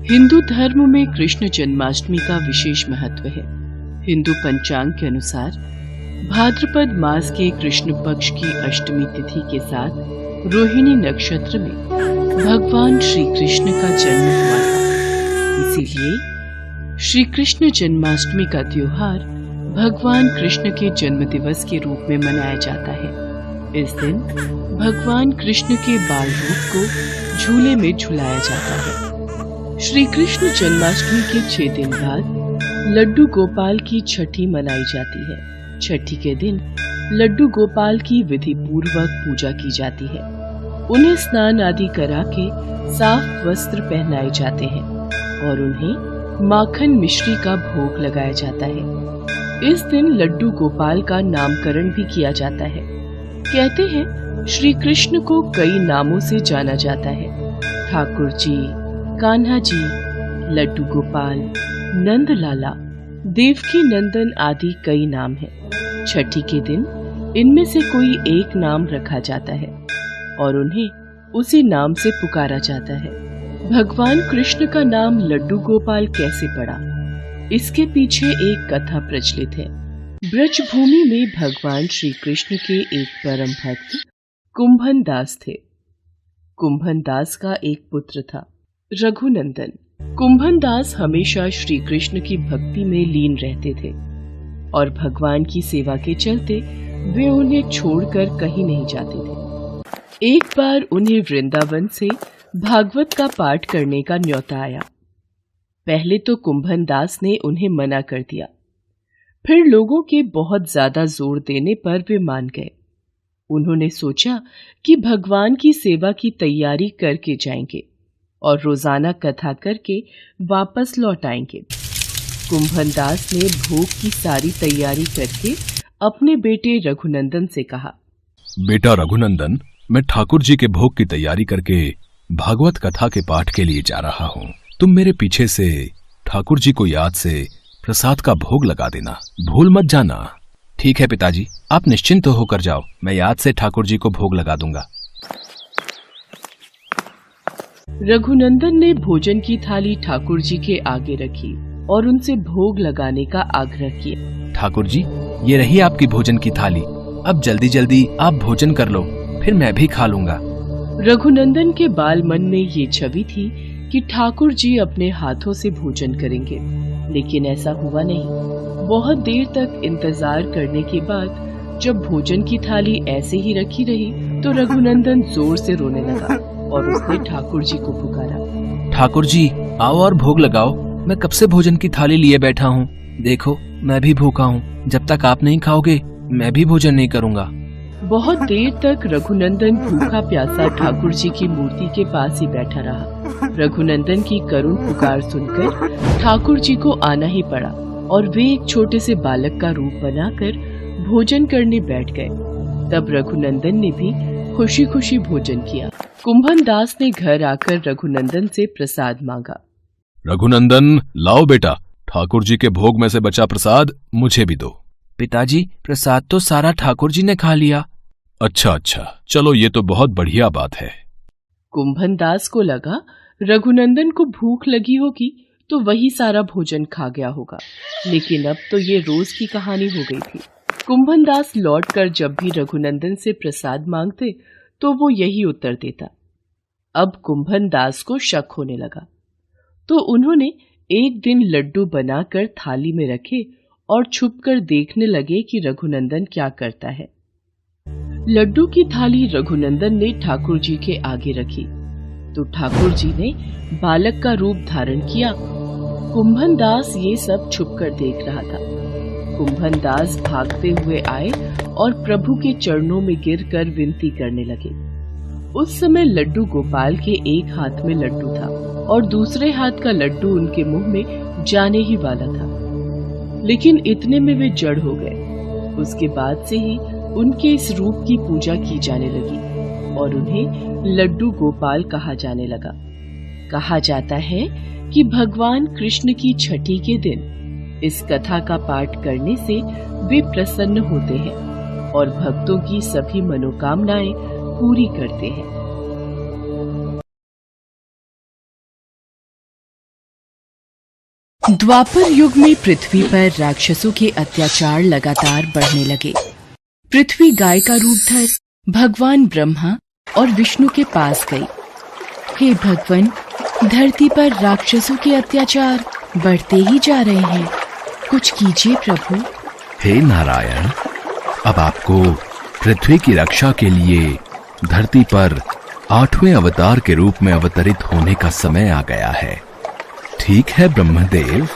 हिंदू धर्म में कृष्ण जन्माष्टमी का विशेष महत्व है। हिंदू पंचांग के अनुसार भाद्रपद मास के कृष्ण पक्ष की अष्टमी तिथि के साथ रोहिणी नक्षत्र में भगवान श्री कृष्ण का जन्म हुआ था। इसीलिए श्री कृष्ण जन्माष्टमी का त्योहार भगवान कृष्ण के जन्म दिवस के रूप में मनाया जाता है। इस दिन भगवान कृष्ण के बाल रूप को झूले में झुलाया जाता है। श्री कृष्ण जन्माष्टमी के 6 दिन बाद लड्डू गोपाल की छठी मनाई जाती है। छठी के दिन लड्डू गोपाल की विधि पूर्वक पूजा की जाती है। उन्हें स्नान आदि करा के साफ वस्त्र पहनाए जाते हैं और उन्हें माखन मिश्री का भोग लगाया जाता है। इस दिन लड्डू गोपाल का नामकरण भी किया जाता है। कहते हैं श्री कृष्ण को कई नामों से जाना जाता है। ठाकुर जी, कान्हा जी, लड्डू गोपाल, नंद लाला, देवकी नंदन आदि कई नाम हैं। छठी के दिन इनमें से कोई एक नाम रखा जाता है और उन्हें उसी नाम से पुकारा जाता है। भगवान कृष्ण का नाम लड्डू गोपाल कैसे पड़ा, इसके पीछे एक कथा प्रचलित है। ब्रज भूमि में भगवान श्री कृष्ण के एक परम भक्त कुंभन दास थे। कुंभन दास का एक पुत्र था, रघुनंदन। कुंभन दास हमेशा श्री कृष्ण की भक्ति में लीन रहते थे और भगवान की सेवा के चलते वे उन्हें छोड़कर कहीं नहीं जाते थे। एक बार उन्हें वृंदावन से भागवत का पाठ करने का न्योता आया। पहले तो कुंभन दास ने उन्हें मना कर दिया, फिर लोगों के बहुत ज्यादा जोर देने पर वे मान गए। उन्होंने सोचा कि भगवान की सेवा की तैयारी करके जाएंगे और रोजाना कथा करके वापस लौट आएंगे। कुंभन दास ने भोग की सारी तैयारी करके अपने बेटे रघुनंदन से कहा, बेटा रघुनंदन, मैं ठाकुर जी के भोग की तैयारी करके भागवत कथा के पाठ के लिए जा रहा हूँ। तुम मेरे पीछे से ठाकुर जी को याद से प्रसाद का भोग लगा देना, भूल मत जाना। ठीक है पिताजी, आप निश्चिंत होकर जाओ, मैं याद से ठाकुर जी को भोग लगा दूंगा। रघुनंदन ने भोजन की थाली ठाकुर जी के आगे रखी और उनसे भोग लगाने का आग्रह किया। ठाकुर जी, ये रही आपकी भोजन की थाली, अब जल्दी जल्दी आप भोजन कर लो, फिर मैं भी खा लूंगा। रघुनंदन के बाल मन में ये छवि थी कि ठाकुर जी अपने हाथों से भोजन करेंगे, लेकिन ऐसा हुआ नहीं। बहुत देर तक इंतजार करने के बाद जब भोजन की थाली ऐसे ही रखी रही तो रघुनंदन जोर से रोने लगा और उसने ठाकुर जी को पुकारा। ठाकुर जी, आओ और भोग लगाओ, मैं कब से भोजन की थाली लिए बैठा हूँ। देखो, मैं भी भूखा हूँ, जब तक आप नहीं खाओगे मैं भी भोजन नहीं करूँगा। बहुत देर तक रघुनंदन भूखा प्यासा ठाकुर जी की मूर्ति के पास ही बैठा रहा। रघुनंदन की करुण पुकार सुनकर ठाकुर जी को आना ही पड़ा और वे एक छोटे से बालक का रूप बनाकर भोजन करने बैठ गए। तब रघुनंदन ने भी खुशी खुशी भोजन किया। कुंभन दास ने घर आकर रघुनंदन से प्रसाद मांगा। रघुनंदन, लाओ बेटा, ठाकुर जी के भोग में से बचा प्रसाद मुझे भी दो। पिताजी, प्रसाद तो सारा ठाकुर जी ने खा लिया। अच्छा, चलो ये तो बहुत बढ़िया बात है। कुंभन दास को लगा रघुनंदन को भूख लगी होगी तो वही सारा भोजन खा गया होगा, लेकिन अब तो ये रोज की कहानी हो गई थी। कुंभन दास लौटकर जब भी रघुनंदन से प्रसाद मांगते तो वो यही उत्तर देता। अब कुंभन दास को शक होने लगा, तो उन्होंने एक दिन लड्डू बनाकर थाली में रखे और छुपकर देखने लगे कि रघुनंदन क्या करता है। लड्डू की थाली रघुनंदन ने ठाकुर जी के आगे रखी तो ठाकुर जी ने बालक का रूप धारण किया। कुंभन दास ये सब छुपकर देख रहा था। कुंभन दास भागते हुए आए और प्रभु के चरणों में गिरकर विनती करने लगे। उस समय लड्डू गोपाल के एक हाथ में लड्डू था और दूसरे हाथ का लड्डू उनके मुंह में जाने ही वाला था, लेकिन इतने में वे जड़ हो गए। उसके बाद से ही उनके इस रूप की पूजा की जाने लगी और उन्हें लड्डू गोपाल कहा जाने लगा। कहा जाता है कि भगवान कृष्ण की छठी के दिन इस कथा का पाठ करने से वे प्रसन्न होते हैं और भक्तों की सभी मनोकामनाएं पूरी करते हैं। द्वापर युग में पृथ्वी पर राक्षसों के अत्याचार लगातार बढ़ने लगे। पृथ्वी गाय का रूप धर भगवान ब्रह्मा और विष्णु के पास गई। हे भगवान, धरती पर राक्षसों के अत्याचार बढ़ते ही जा रहे हैं, कुछ कीजिए प्रभु। हे नारायण, अब आपको पृथ्वी की रक्षा के लिए धरती पर 8वें अवतार के रूप में अवतरित होने का समय आ गया है। ठीक है ब्रह्मदेव,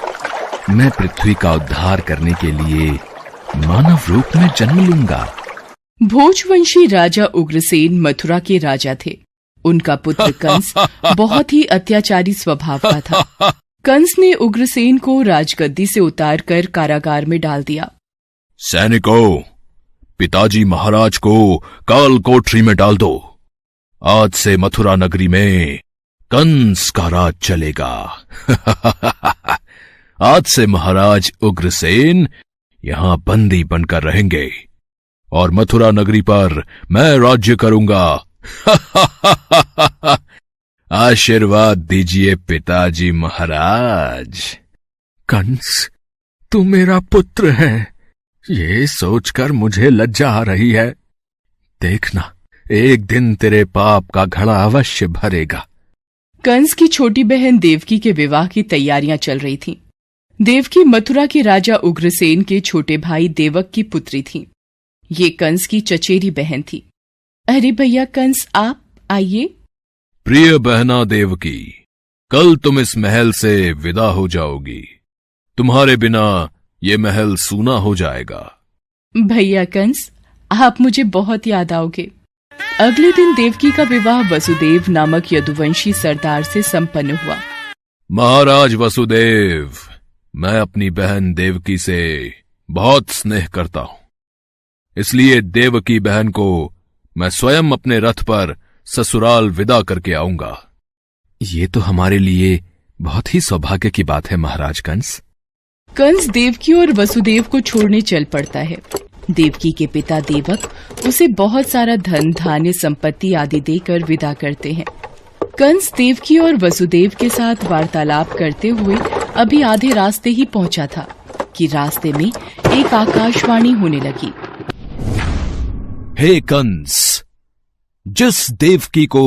मैं पृथ्वी का उद्धार करने के लिए मानव रूप में जन्म लूंगा। भोजवंशी राजा उग्रसेन मथुरा के राजा थे। उनका पुत्र कंस बहुत ही अत्याचारी स्वभाव का था। कंस ने उग्रसेन को राजगद्दी से उतारकर कारागार में डाल दिया। सैनिकों, पिताजी महाराज को काल कोठरी में डाल दो। आज से मथुरा नगरी में कंस का राज चलेगा। आज से महाराज उग्रसेन यहां बंदी बनकर रहेंगे और मथुरा नगरी पर मैं राज्य करूंगा। आशीर्वाद दीजिए पिताजी महाराज। कंस, तू मेरा पुत्र है, ये सोचकर मुझे लज्जा आ रही है। देखना, एक दिन तेरे पाप का घड़ा अवश्य भरेगा। कंस की छोटी बहन देवकी के विवाह की तैयारियां चल रही थीं। देवकी मथुरा के राजा उग्रसेन के छोटे भाई देवक की पुत्री थी। ये कंस की चचेरी बहन थी। अरे भैया कंस, आप आइए। प्रिय बहना देवकी, कल तुम इस महल से विदा हो जाओगी। तुम्हारे बिना ये महल सूना हो जाएगा। भैया कंस, आप मुझे बहुत याद आओगे। अगले दिन देवकी का विवाह वसुदेव नामक यदुवंशी सरदार से संपन्न हुआ। महाराज वसुदेव, मैं अपनी बहन देवकी से बहुत स्नेह करता हूं, इसलिए देवकी बहन को मैं स्वयं अपने रथ पर ससुराल विदा करके आऊंगा। ये तो हमारे लिए बहुत ही सौभाग्य की बात है महाराज कंस। कंस देवकी और वसुदेव को छोड़ने चल पड़ता है। देवकी के पिता देवक उसे बहुत सारा धन, धान्य, संपत्ति आदि देकर विदा करते हैं। कंस देवकी और वसुदेव के साथ वार्तालाप करते हुए अभी आधे रास्ते ही पहुंचा था कि रास्ते में एक आकाशवाणी होने लगी। हे कंस, जिस देवकी को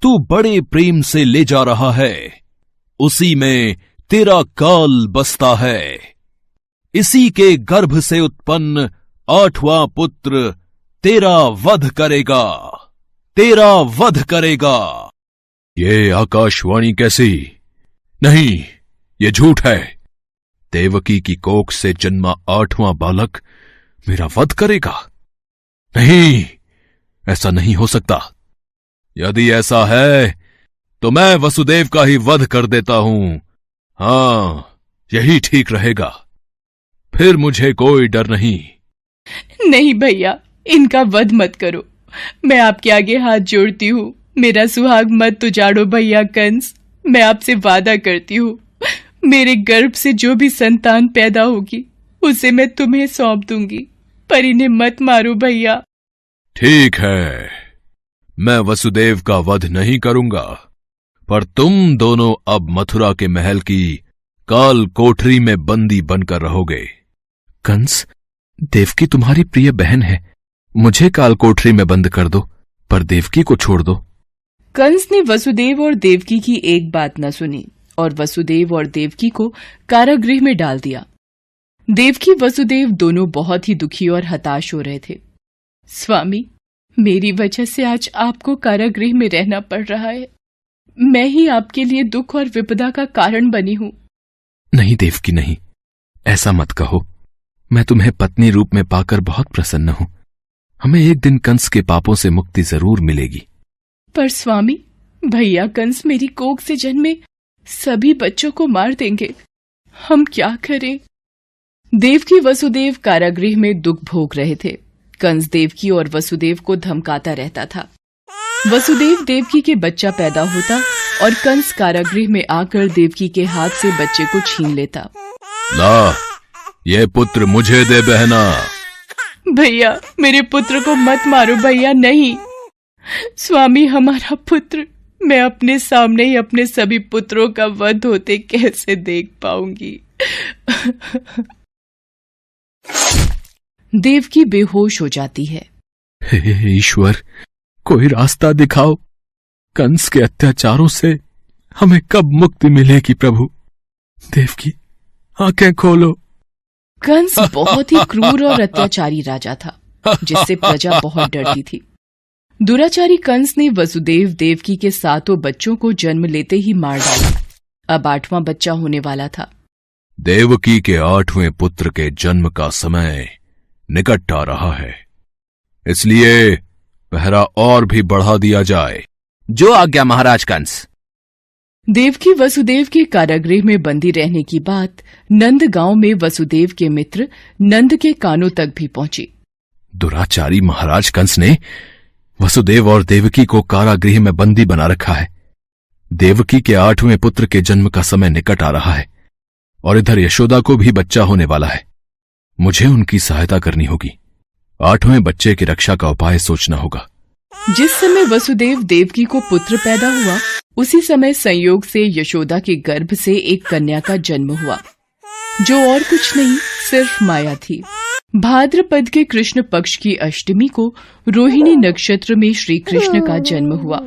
तू बड़े प्रेम से ले जा रहा है, उसी में तेरा काल बसता है। इसी के गर्भ से उत्पन्न 8वां पुत्र तेरा वध करेगा, तेरा वध करेगा। ये आकाशवाणी कैसी? नहीं, ये झूठ है। देवकी की कोख से जन्मा 8वां बालक मेरा वध करेगा? नहीं, ऐसा नहीं हो सकता। यदि ऐसा है तो मैं वसुदेव का ही वध कर देता हूं। हां, यही ठीक रहेगा। फिर मुझे कोई डर नहीं। नहीं भैया, इनका वध मत करो। मैं आपके आगे हाथ जोड़ती हूँ। मेरा सुहाग मत उजाड़ो भैया कंस। मैं आपसे वादा करती हूँ, मेरे गर्भ से जो भी संतान पैदा होगी उसे मैं तुम्हें सौंप दूंगी, पर इन्हें मत मारो भैया। ठीक है, मैं वसुदेव का वध नहीं करूंगा, पर तुम दोनों अब मथुरा के महल की काल कोठरी में बंदी बनकर रहोगे। कंस, देवकी तुम्हारी प्रिय बहन है, मुझे काल कोठरी में बंद कर दो, पर देवकी को छोड़ दो। कंस ने वसुदेव और देवकी की एक बात न सुनी और वसुदेव और देवकी को कारागृह में डाल दिया। देवकी वसुदेव दोनों बहुत ही दुखी और हताश हो रहे थे। स्वामी, मेरी वजह से आज आपको कारागृह में रहना पड़ रहा है। मैं ही आपके लिए दुख और विपदा का कारण बनी हूं। नहीं देवकी, नहीं, ऐसा मत कहो। मैं तुम्हें पत्नी रूप में पाकर बहुत प्रसन्न हूं। हमें एक दिन कंस के पापों से मुक्ति जरूर मिलेगी। पर स्वामी, भैया कंस मेरी कोख से जन्मे सभी बच्चों को मार देंगे। हम क्या करें? देवकी वसुदेव कारागृह में दुख भोग रहे थे। कंस देवकी और वसुदेव को धमकाता रहता था। वसुदेव देवकी के बच्चा पैदा होता और कंस कारागृह में आकर देवकी के हाथ से बच्चे को छीन लेता। ला, ये पुत्र मुझे दे बहना। भैया, मेरे पुत्र को मत मारो भैया। नहीं स्वामी, हमारा पुत्र मैं अपने सामने ही अपने सभी पुत्रों का वध होते कैसे देख पाऊंगी। देवकी बेहोश हो जाती है। हे ईश्वर, कोई रास्ता दिखाओ। कंस के अत्याचारों से हमें कब मुक्ति मिलेगी प्रभु। देवकी, आंखें खोलो। कंस बहुत ही क्रूर और अत्याचारी राजा था, जिससे प्रजा बहुत डरती थी। दुराचारी कंस ने वसुदेव देवकी के 7 बच्चों को जन्म लेते ही मार डाला। अब 8वां बच्चा होने वाला था। देवकी के 8वें पुत्र के जन्म का समय निकट आ रहा है, इसलिए पहरा और भी बढ़ा दिया जाए। जो आज्ञा महाराज कंस। देवकी वसुदेव के कारागृह में बंदी रहने की बात नंद गांव में वसुदेव के मित्र नंद के कानों तक भी पहुंची। दुराचारी महाराज कंस ने वसुदेव और देवकी को कारागृह में बंदी बना रखा है। देवकी के 8वें पुत्र के जन्म का समय निकट आ रहा है और इधर यशोदा को भी बच्चा होने वाला है। मुझे उनकी सहायता करनी होगी। 8वें बच्चे की रक्षा का उपाय सोचना होगा। जिस समय वसुदेव देवकी को पुत्र पैदा हुआ, उसी समय संयोग से यशोदा के गर्भ से एक कन्या का जन्म हुआ, जो और कुछ नहीं सिर्फ माया थी। भाद्रपद के कृष्ण पक्ष की अष्टमी को रोहिणी नक्षत्र में श्री कृष्ण का जन्म हुआ।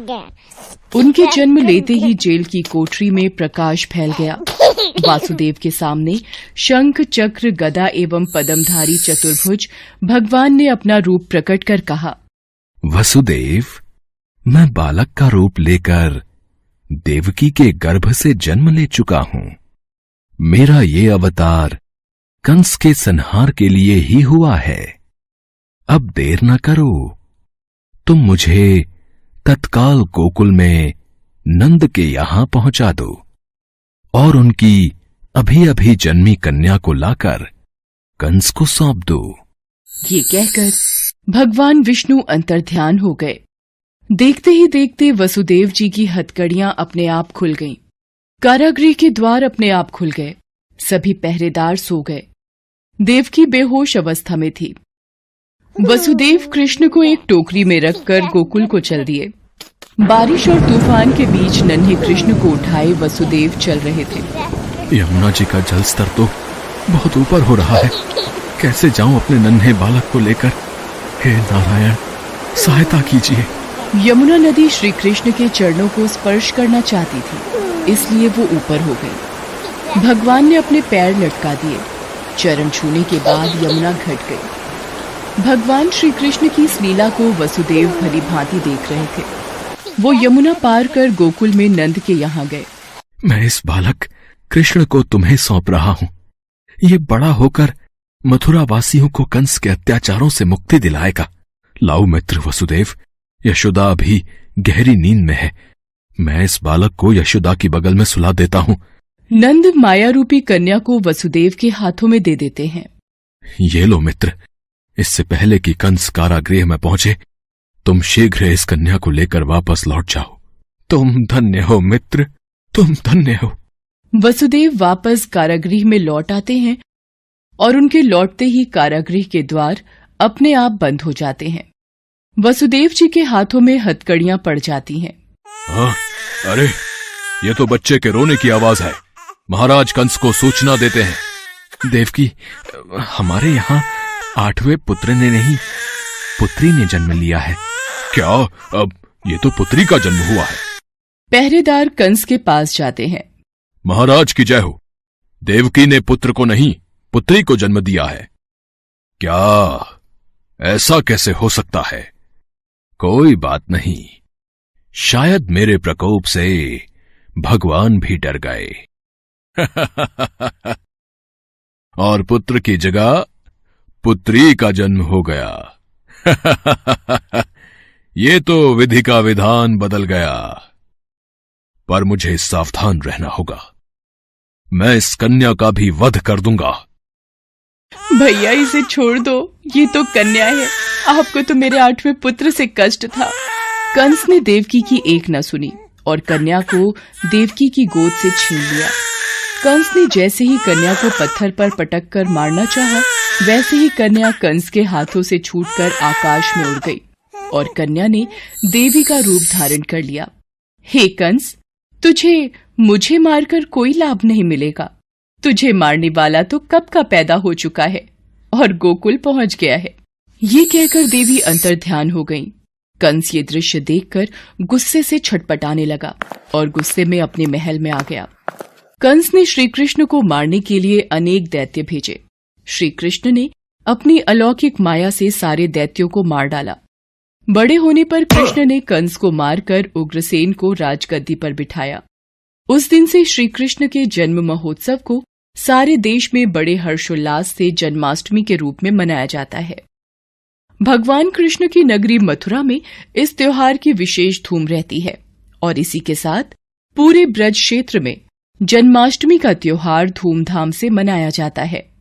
उनके जन्म लेते ही जेल की कोठरी में प्रकाश फैल गया। वासुदेव के सामने शंख चक्र गदा एवं पद्मधारी चतुर्भुज भगवान ने अपना रूप प्रकट कर कहा, वसुदेव, मैं बालक का रूप लेकर देवकी के गर्भ से जन्म ले चुका हूं। मेरा ये अवतार कंस के संहार के लिए ही हुआ है। अब देर न करो, तुम मुझे तत्काल गोकुल में नंद के यहां पहुंचा दो और उनकी अभी अभी जन्मी कन्या को लाकर कंस को सौंप दो। ये कहकर भगवान विष्णु अंतर्ध्यान हो गए। देखते ही देखते वसुदेव जी की हथकड़ियां अपने आप खुल गईं। कारागृह के द्वार अपने आप खुल गए। सभी पहरेदार सो गए। देवकी बेहोश अवस्था में थी। वसुदेव कृष्ण को एक टोकरी में रखकर गोकुल को चल दिए। बारिश और तूफान के बीच नन्हे कृष्ण को उठाए वसुदेव चल रहे थे। यमुना जी का जलस्तर तो बहुत ऊपर हो रहा है। कैसे जाऊं अपने नन्हे बालक को लेकर? हे नारायण, सहायता कीजिए। यमुना नदी श्री कृष्ण के चरणों को स्पर्श करना चाहती थी, इसलिए वो ऊपर हो गई। भगवान ने अपने पैर लटका दिए। चरण छूने के बाद यमुना घट गई। भगवान श्री कृष्ण की इस लीला को वसुदेव भली भांति देख रहे थे। वो यमुना पार कर गोकुल में नंद के यहाँ गए। मैं इस बालक कृष्ण को तुम्हें सौंप रहा हूं। ये बड़ा होकर मथुरा वासियों को कंस के अत्याचारों से मुक्ति दिलाएगा। लाओ मित्र वसुदेव, यशोदा अभी गहरी नींद में है। मैं इस बालक को यशोदा की बगल में सुला देता हूं। नंद माया रूपी कन्या को वसुदेव के हाथों में दे देते हैं। ये लो मित्र, इससे पहले कि कंस कारागृह में पहुंचे, तुम शीघ्र इस कन्या को लेकर वापस लौट जाओ। तुम धन्य हो मित्र, तुम धन्य हो। वसुदेव वापस कारागृह में लौट आते हैं और उनके लौटते ही कारागृह के द्वार अपने आप बंद हो जाते हैं। वसुदेव जी के हाथों में हथकड़ियां पड़ जाती हैं। अरे, ये तो बच्चे के रोने की आवाज है। महाराज कंस को सूचना देते हैं। देवकी, हमारे यहाँ 8वें पुत्र ने नहीं, पुत्री ने जन्म लिया है। क्या? अब ये तो पुत्री का जन्म हुआ है। पहरेदार कंस के पास जाते हैं। महाराज की जय हो। देवकी ने पुत्र को नहीं, पुत्री को जन्म दिया है। क्या? ऐसा कैसे हो सकता है? कोई बात नहीं, शायद मेरे प्रकोप से भगवान भी डर गए और पुत्र की जगह पुत्री का जन्म हो गया। ये तो विधि का विधान बदल गया, पर मुझे सावधान रहना होगा। मैं इस कन्या का भी वध कर दूंगा। भैया, इसे छोड़ दो, ये तो कन्या है। आपको तो मेरे 8वें पुत्र से कष्ट था। कंस ने देवकी की एक न सुनी और कन्या को देवकी की गोद से छीन लिया। कंस ने जैसे ही कन्या को पत्थर पर पटक कर मारना चाहा, वैसे ही कन्या कंस के हाथों से छूटकर आकाश में उड़ गई और कन्या ने देवी का रूप धारण कर लिया। हे कंस, तुझे मुझे मारकर कोई लाभ नहीं मिलेगा। तुझे मारने वाला तो कब का पैदा हो चुका है और गोकुल पहुंच गया है। ये कहकर देवी अंतर्ध्यान हो गईं। कंस ये दृश्य देखकर गुस्से से छटपटाने लगा और गुस्से में अपने महल में आ गया। कंस ने श्री कृष्ण को मारने के लिए अनेक दैत्य भेजे। श्री कृष्ण ने अपनी अलौकिक माया से सारे दैत्यों को मार डाला। बड़े होने पर कृष्ण ने कंस को मारकर उग्रसेन को राजगद्दी पर बिठाया। उस दिन से श्री कृष्ण के जन्म महोत्सव को सारे देश में बड़े हर्षोल्लास से जन्माष्टमी के रूप में मनाया जाता है। भगवान कृष्ण की नगरी मथुरा में इस त्योहार की विशेष धूम रहती है और इसी के साथ पूरे ब्रज क्षेत्र में जन्माष्टमी का त्योहार धूमधाम से मनाया जाता है।